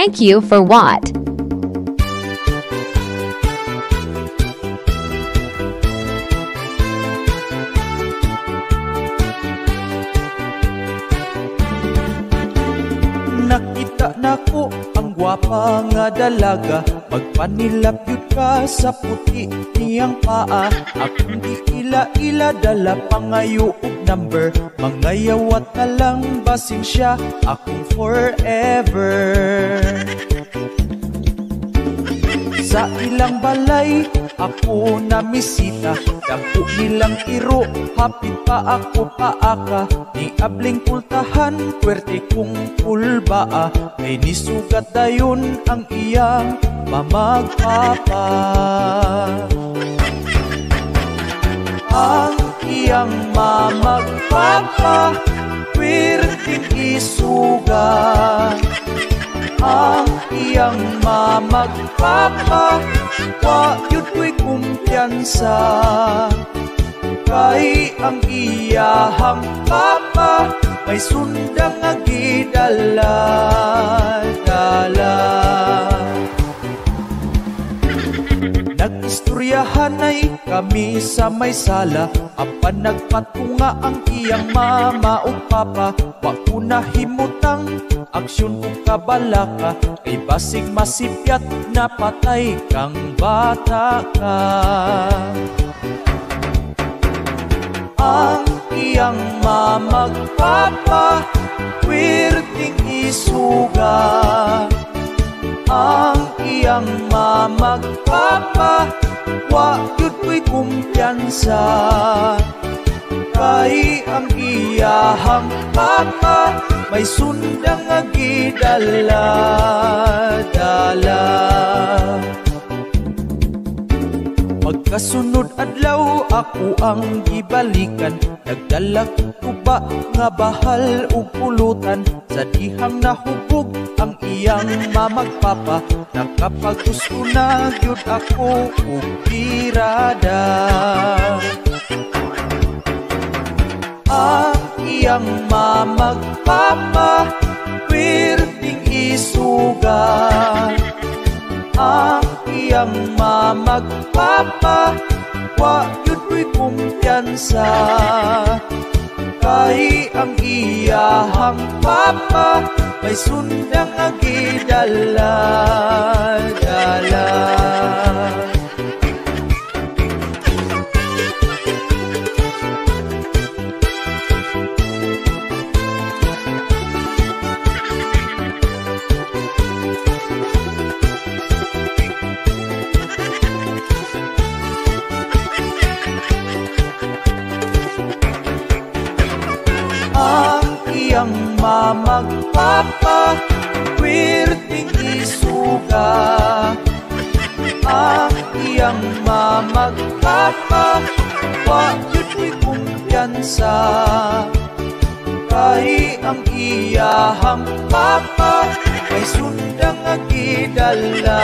Thank you for what? Nakita nako ang gwapa nga dalaga, magpanilapyot ka sa puti niyang paa. Akong di ila-ila dala pangayo og number, mangayawat na lang basin siya akong forever. Sa ilang balay ako na misita, dako nilang iro, hapit pa ako paaka. Ni abling pultahan, puwerte kong pulbaa, may nisugat dayon ang iyang mamagpapa. Ang iyang mamagpapa, puwerteng isugat. Ang iyang mamagpapa, wa yun ko'y kumpiyansa. Kay ang iyahang papa, may sundang nga gidala-dala. Nag-istoryahan ay kami sa may sala, apan nagpatunga ang iyang mama o papa. Wa ko nahimutang aksyon o kabalaka, kay basig masipyat na patay kang bata ka. Ang iyang mamagpapa, puwerteng isugat. Ang iyang mamagpapa, wa yun ko'y kumpiyansa. Kay ang iyahang papa, may sundang nga gidala-dala. Magkasunod adlaw ako ang gibalikan, nagdala ko ba nga bahal o pulutan. Sa dihang nahubog ang iyang mamagpapa, nakapag-gusto na gyud ako og pirada. Ang iyang mamagpapa, puwerteng isugat. Ang iyang mamagpapa, wa yun ko'y kumpiyansa. Kay ang iyahang papa, may sundang nga gidala-dala. Ang iyang mamagpapa, puwerteng isugat. Ang iyang mamagpapa, wa yun ko'y kumpiyansa. Kay ang iyahang papa, may sundang nga gidala.